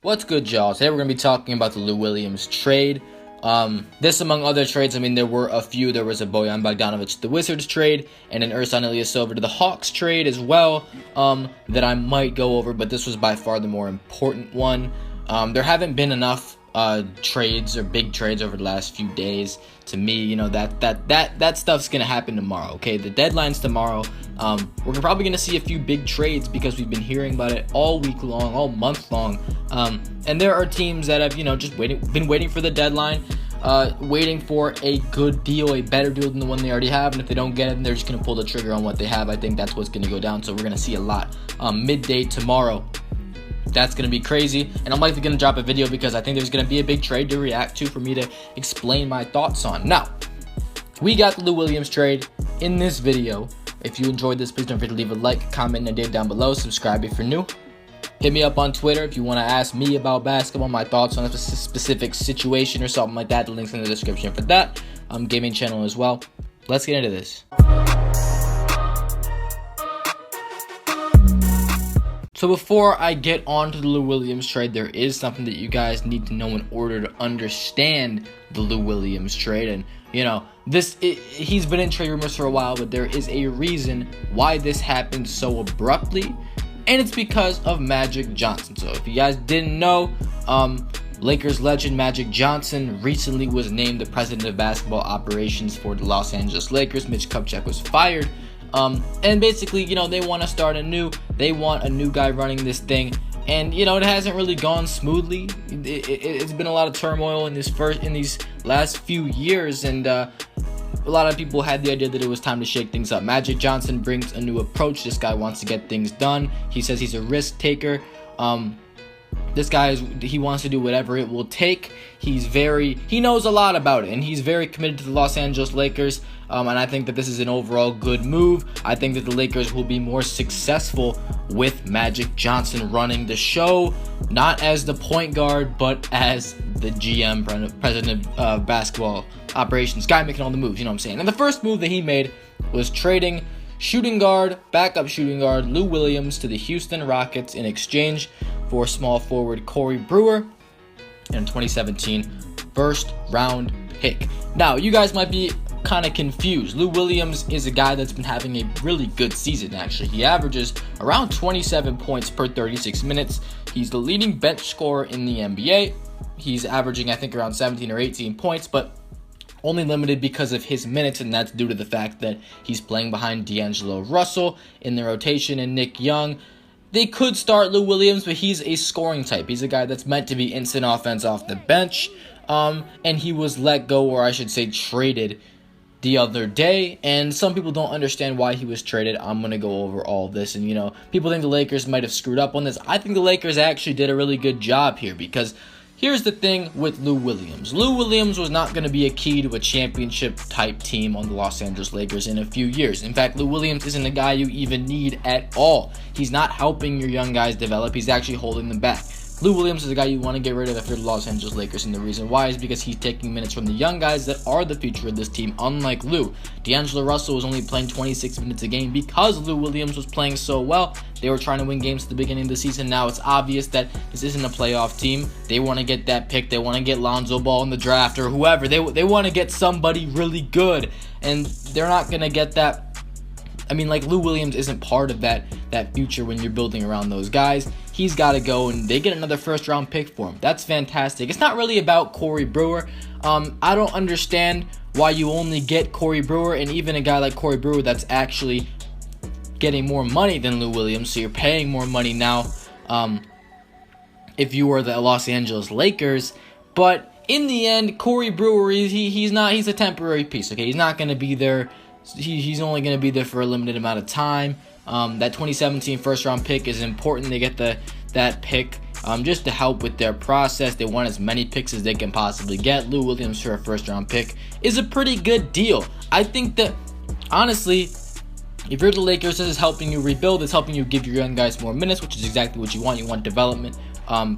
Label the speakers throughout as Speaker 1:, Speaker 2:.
Speaker 1: What's good, y'all? Today we're going to be talking about the Lou Williams trade. This among other trades, there were a few. There was a Bojan Bogdanovic to the Wizards trade, and an Ersan Ilyasova to the Hawks trade as well, that I might go over, but this was by far the more important one. There haven't been enough trades or big trades over the last few days. To me, that stuff's gonna happen tomorrow. Okay, the deadline's tomorrow. We're probably gonna see a few big trades because we've been hearing about it all week long, all month long. And there are teams that have just been waiting for the deadline, waiting for a good deal, a better deal than the one they already have. And if they don't get it, then they're just gonna pull the trigger on what they have. I think that's what's gonna go down. So we're gonna see a lot midday tomorrow. That's going to be crazy, and I'm likely going to drop a video because I think there's going to be a big trade to react to for me to explain my thoughts on. Now, we got the Lou Williams trade in this video. If you enjoyed this, please don't forget to leave a like, comment, and a date down below. Subscribe if you're new. Hit me up on Twitter if you want to ask me about basketball, my thoughts on a specific situation or something like that. The link's in the description for that. Gaming channel as well. Let's get into this. So before I get on to the Lou Williams trade, there is something that you guys need to know in order to understand the Lou Williams trade. And, he's been in trade rumors for a while, but there is a reason why this happened so abruptly, and it's because of Magic Johnson. So if you guys didn't know, Lakers legend Magic Johnson recently was named the president of basketball operations for the Los Angeles Lakers. Mitch Kupchak was fired. And basically, they want to start anew. They want a new guy running this thing. And, it hasn't really gone smoothly. It's been a lot of turmoil in these last few years. And a lot of people had the idea that it was time to shake things up. Magic Johnson brings a new approach. This guy wants to get things done. He says he's a risk taker. This guy he wants to do whatever it will take. He knows a lot about it, and he's very committed to the Los Angeles Lakers. And I think that this is an overall good move. I think that the Lakers will be more successful with Magic Johnson running the show, not as the point guard, but as the GM, president of basketball operations, guy making all the moves. You know what I'm saying? And the first move that he made was trading backup shooting guard Lou Williams to the Houston Rockets in exchange for small forward Corey Brewer and 2017 first round pick. Now, you guys might be kind of confused. Lou Williams is a guy that's been having a really good season, actually. He averages around 27 points per 36 minutes. He's the leading bench scorer in the NBA. He's averaging, I think, around 17 or 18 points, but only limited because of his minutes, and that's due to the fact that he's playing behind D'Angelo Russell in the rotation and Nick Young. They could start Lou Williams, but he's a scoring type. He's a guy that's meant to be instant offense off the bench, and he was let go, or I should say traded, the other day, and some people don't understand why he was traded. I'm going to go over all of this, and people think the Lakers might have screwed up on this. I think the Lakers actually did a really good job here, because here's the thing with Lou Williams. Lou Williams was not going to be a key to a championship-type team on the Los Angeles Lakers in a few years. In fact, Lou Williams isn't a guy you even need at all. He's not helping your young guys develop. He's actually holding them back. Lou Williams is a guy you want to get rid of if you're the Los Angeles Lakers, and the reason why is because he's taking minutes from the young guys that are the future of this team, unlike Lou. D'Angelo Russell was only playing 26 minutes a game because Lou Williams was playing so well. They were trying to win games at the beginning of the season. Now it's obvious that this isn't a playoff team. They want to get that pick. They want to get Lonzo Ball in the draft or whoever. They want to get somebody really good, and they're not going to get that. Lou Williams isn't part of that future when you're building around those guys. He's got to go, and they get another first-round pick for him. That's fantastic. It's not really about Corey Brewer. I don't understand why you only get Corey Brewer, and even a guy like Corey Brewer that's actually getting more money than Lou Williams, so you're paying more money now if you were the Los Angeles Lakers. But in the end, Corey Brewer, he's a temporary piece, okay? He's not going to be there. He's only going to be there for a limited amount of time. That 2017 first-round pick is important. They get that pick just to help with their process. They want as many picks as they can possibly get. Lou Williams for a first-round pick is a pretty good deal. I think that, honestly, if you're the Lakers, this is helping you rebuild. It's helping you give your young guys more minutes, which is exactly what you want. You want development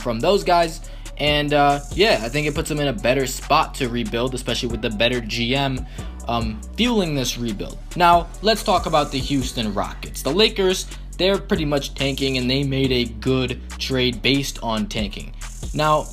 Speaker 1: from those guys. And, I think it puts them in a better spot to rebuild, especially with the better GM fueling this rebuild. Now, let's talk about the Houston Rockets. The Lakers, they're pretty much tanking, and they made a good trade based on tanking. Now,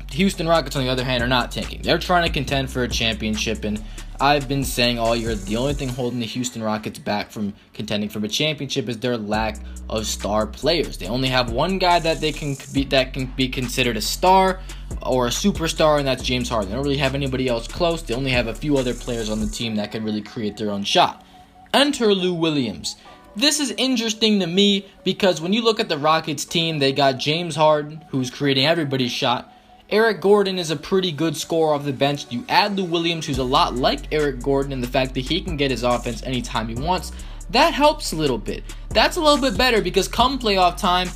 Speaker 1: the Houston Rockets, on the other hand, are not tanking. They're trying to contend for a championship, and I've been saying all year the only thing holding the Houston Rockets back from contending for a championship is their lack of star players. They only have one guy that can be considered a star or a superstar, and that's James Harden. They don't really have anybody else close. They only have a few other players on the team that can really create their own shot. Enter Lou Williams. This is interesting to me because when you look at the Rockets team, they got James Harden, who's creating everybody's shot. Eric Gordon is a pretty good scorer off the bench. You add Lou Williams, who's a lot like Eric Gordon in the fact that he can get his offense anytime he wants. That helps a little bit. That's a little bit better because come playoff time,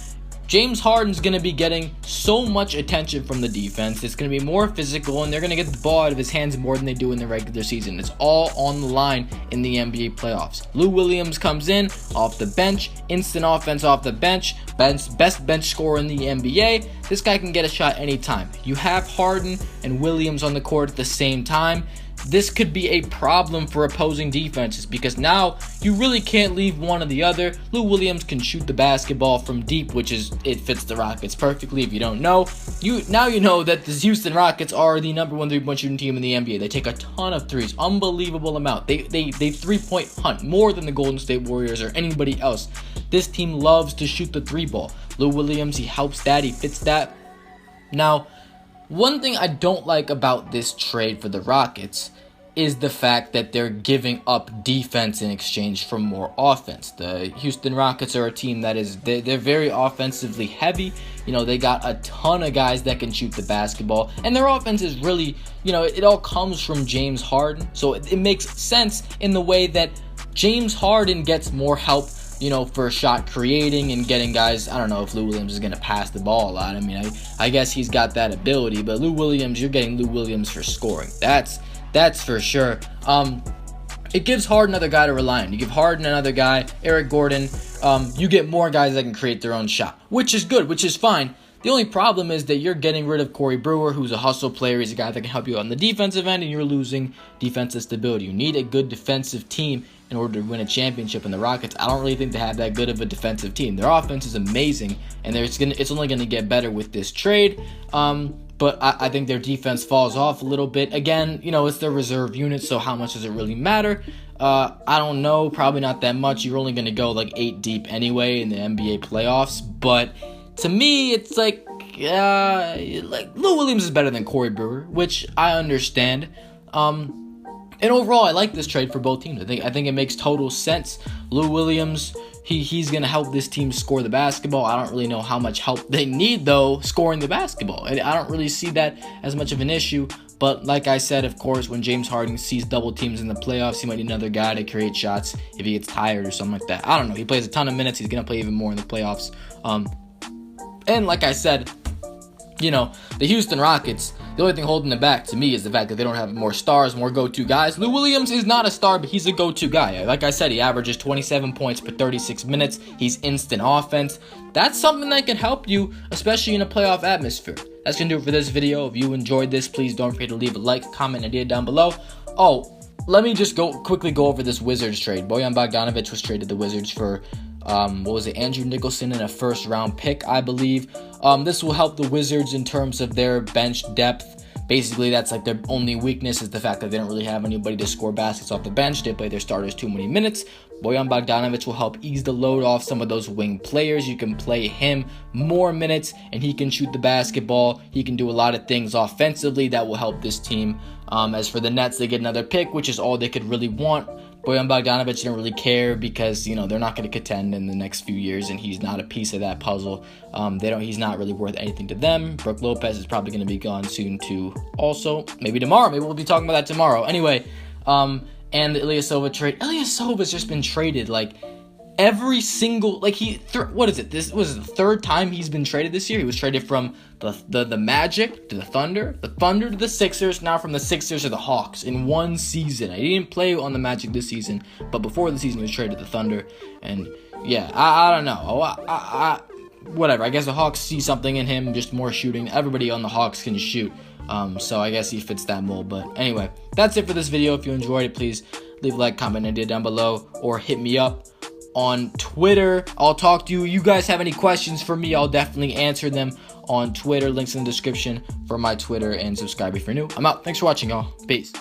Speaker 1: James Harden's going to be getting so much attention from the defense. It's going to be more physical, and they're going to get the ball out of his hands more than they do in the regular season. It's all on the line in the NBA playoffs. Lou Williams comes in off the bench, instant offense off the bench, best bench scorer in the NBA. This guy can get a shot anytime. You have Harden and Williams on the court at the same time. This could be a problem for opposing defenses because now you really can't leave one or the other. Lou Williams can shoot the basketball from deep, it fits the Rockets perfectly. If you don't know, you know that the Houston Rockets are the number one three-point shooting team in the NBA. They take a ton of threes, unbelievable amount. They three-point hunt more than the Golden State Warriors or anybody else. This team loves to shoot the three ball. Lou Williams, he helps that, he fits that. Now, one thing I don't like about this trade for the Rockets is the fact that they're giving up defense in exchange for more offense. The Houston Rockets are a team that they're very offensively heavy. You know, they got a ton of guys that can shoot the basketball, and their offense is really, it all comes from James Harden. So it makes sense in the way that James Harden gets more help, for shot creating and getting guys. I don't know if Lou Williams is going to pass the ball a lot. I mean, I guess he's got that ability, but Lou Williams, you're getting Lou Williams for scoring. That's for sure. It gives Harden another guy to rely on. You give Harden another guy, Eric Gordon. You get more guys that can create their own shot, which is good, which is fine. The only problem is that you're getting rid of Corey Brewer, who's a hustle player. He's a guy that can help you on the defensive end, and you're losing defensive stability. You need a good defensive team in order to win a championship. In the Rockets, I don't really think they have that good of a defensive team. Their offense is amazing, and it's only going to get better with this trade. But I think their defense falls off a little bit. Again, it's their reserve unit, so how much does it really matter? I don't know. Probably not that much. You're only going to go like 8 deep anyway in the NBA playoffs. But to me, it's like Lou Williams is better than Corey Brewer, which I understand. And overall, I like this trade for both teams. I think it makes total sense. Lou Williams, he's going to help this team score the basketball. I don't really know how much help they need, though, scoring the basketball. I don't really see that as much of an issue. But like I said, of course, when James Harden sees double teams in the playoffs, he might need another guy to create shots if he gets tired or something like that. I don't know. He plays a ton of minutes. He's going to play even more in the playoffs. And like I said, the Houston Rockets, the only thing holding them back to me is the fact that they don't have more stars, more go-to guys. Lou Williams is not a star, but he's a go-to guy. Like I said, he averages 27 points per 36 minutes. He's instant offense. That's something that can help you, especially in a playoff atmosphere. That's going to do it for this video. If you enjoyed this, please don't forget to leave a like, comment, idea down below. Oh, let me just quickly go over this Wizards trade. Bojan Bogdanovic was traded to the Wizards for Andrew Nicholson and a first-round pick, I believe. This will help the Wizards in terms of their bench depth. Basically, that's like their only weakness is the fact that they don't really have anybody to score baskets off the bench. They play their starters too many minutes. Bojan Bogdanovic will help ease the load off some of those wing players. You can play him more minutes, and he can shoot the basketball. He can do a lot of things offensively that will help this team. As for the Nets, they get another pick, which is all they could really want. Bojan Bogdanovic didn't really care because, they're not going to contend in the next few years, and he's not a piece of that puzzle. He's not really worth anything to them. Brook Lopez is probably going to be gone soon too. Also, maybe tomorrow. Maybe we'll be talking about that tomorrow. Anyway, and the Ilyasova trade. Ilyasova's just been traded every single what is it? This was the third time he's been traded this year. He was traded from the Magic to the Thunder to the Sixers, now from the Sixers to the Hawks in one season. He didn't play on the Magic this season, but before the season he was traded to the Thunder. And yeah, I don't know. Whatever. I guess the Hawks see something in him, just more shooting. Everybody on the Hawks can shoot. So I guess he fits that mold. But anyway, that's it for this video. If you enjoyed it, please leave a like, comment, and idea down below, or hit me up on Twitter. I'll talk to you. You guys have any questions for me, I'll definitely answer them on Twitter. Links in the description for my Twitter, and subscribe if you're new. I'm out. Thanks for watching, y'all. Peace.